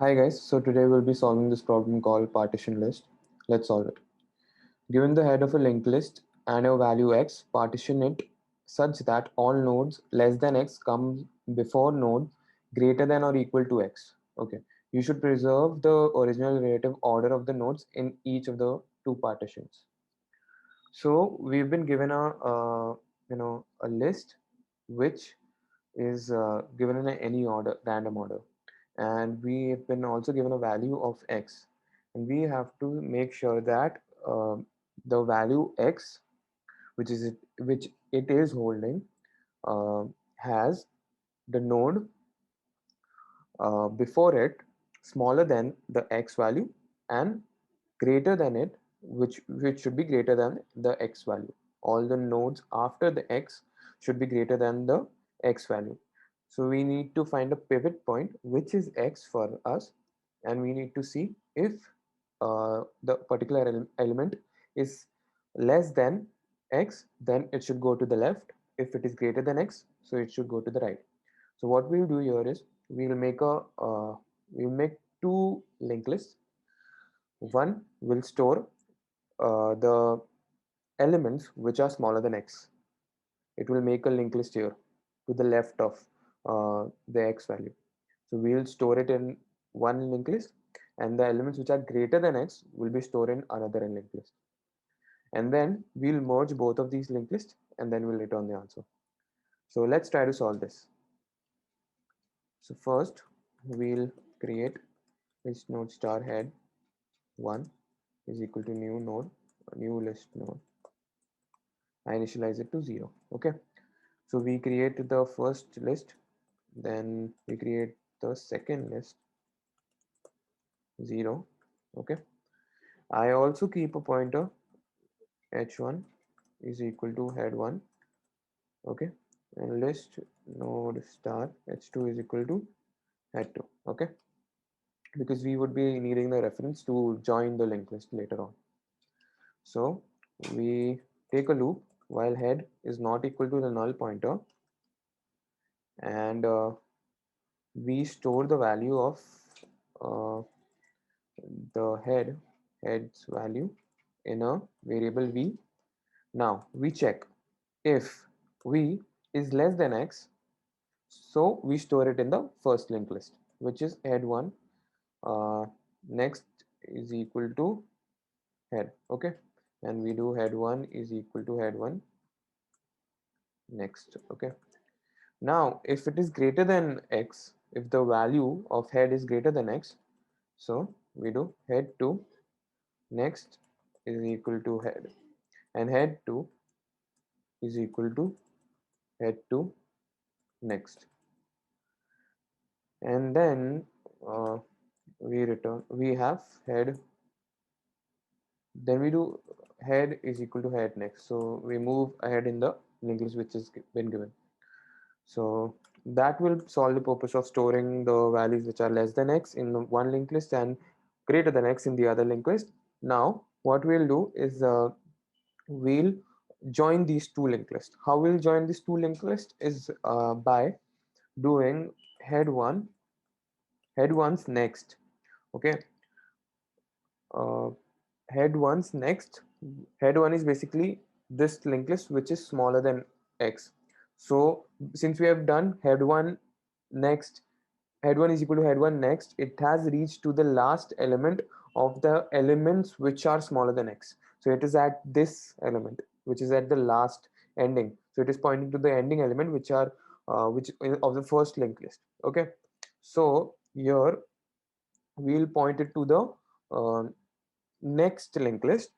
Hi guys, so today we'll be solving this problem called partition list. Let's solve it. Given the head of a linked list and a value x, partition it such that all nodes less than x come before node greater than or equal to x. Okay, you should preserve the original relative order of the nodes in each of the two partitions. So we've been given a list which is given in any order, random order, and we have been also given a value of x, and we have to make sure that the value x, which it is holding, uh, has the node before it smaller than the x value and greater than it, which should be greater than the x value. All the nodes after the x should be greater than the x value. So we need to find a pivot point which is x for us, and we need to see if the particular element is less than x, then it should go to the left. If it is greater than x, so it should go to the right. So what we'll do here is we'll make two linked lists. One will store the elements which are smaller than x. It will make a linked list here to the left of the x value. So we'll store it in one linked list, and the elements which are greater than x will be stored in another linked list. And then we'll merge both of these linked lists, and then we'll return the answer. So let's try to solve this. So first we'll create list node star head 1 is equal to new node, new list node. I initialize it to 0. Okay, so we create the first list, then we create the second list 0. Okay, I also keep a pointer h1 is equal to head 1. Okay, and list node star h2 is equal to head 2. Okay, because we would be needing the reference to join the linked list later on. So we take a loop while head is not equal to the null pointer, and we store the value of uh, the head's value in a variable v. Now we check if v is less than x, so we store it in the first linked list, which is head1 next is equal to head. Okay, and we do head1 is equal to head1 next. Okay, now if it is greater than x, if the value of head is greater than x, so we do head2 next is equal to head, and head2 is equal to head2 next, and then uh, we have head, then we do head is equal to head next, so we move ahead in the linked list which has been given. So that will solve the purpose of storing the values which are less than x in the one linked list and greater than x in the other linked list. Now what we'll do is we'll join these two linked lists. How we'll join these two linked lists is by doing head1 head1's next. Okay, uh, head1's next, head1 is basically this linked list which is smaller than x. So since we have done head1 next, head1 is equal to head1 next, it has reached to the last element of the elements which are smaller than x. So it is at this element which is at the last ending, so it is pointing to the ending element which are which of the first linked list. Okay, so here we'll point it to the uh, next linked list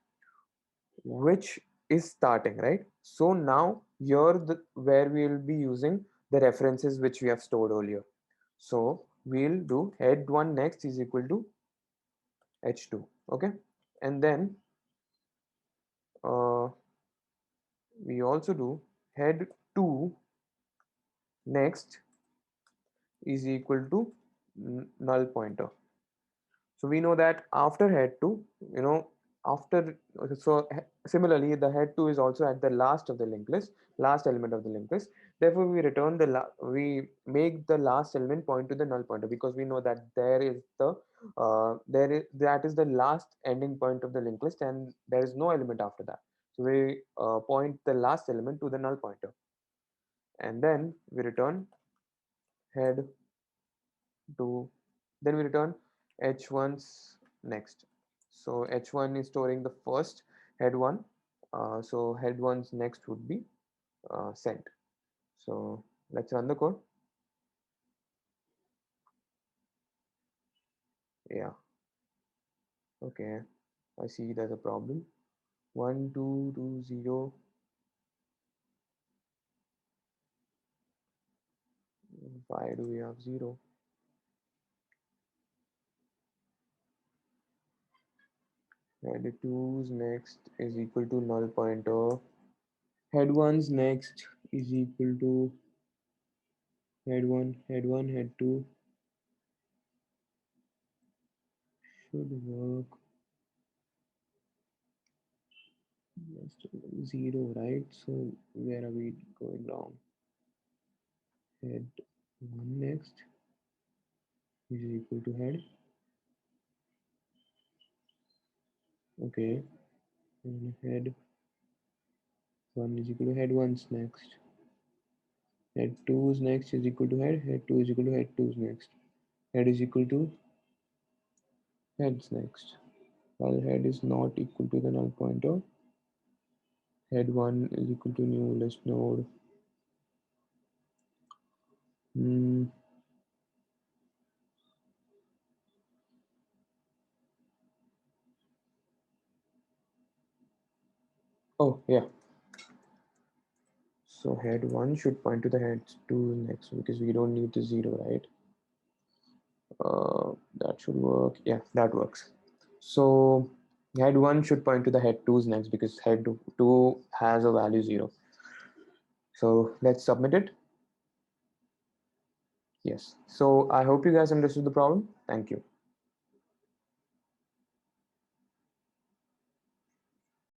which is starting, right? So now here where we will be using the references which we have stored earlier. So we'll do head1 next is equal to h2. Okay, and then uh, we also do head2 next is equal to null pointer. So we know that after head2, you know, after, so similarly, the head 2 is also at the last of the linked list, last element of the linked list. Therefore, we return we make the last element point to the null pointer, because we know that there is the that is the last ending point of the linked list, and there is no element after that. So we point the last element to the null pointer, and then we return head 2. Then we return h1's next. So h1 is storing the first head 1. So head 1's next would be sent. So let's run the code. Yeah. Okay. I see there's a problem. 1 2 2 0. Why do we have 0? Head 2's next is equal to null pointer. Head 1's next is equal to head 1, head 1, head 2 should work. Just 0, right? So where are we going wrong? Head 1 next is equal to head. Okay. And head 1 is equal to head 1's next. Head 2's next is equal to head. Head 2 is equal to head 2's next. Head is equal to head's next. While head is not equal to the null pointer, head 1 is equal to new list node. Oh, yeah. So head 1 should point to the head 2 next, because we don't need the 0, right? That should work. Yeah, that works. So head 1 should point to the head 2's next, because head 2 has a value 0. So let's submit it. Yes. So I hope you guys understood the problem. Thank you.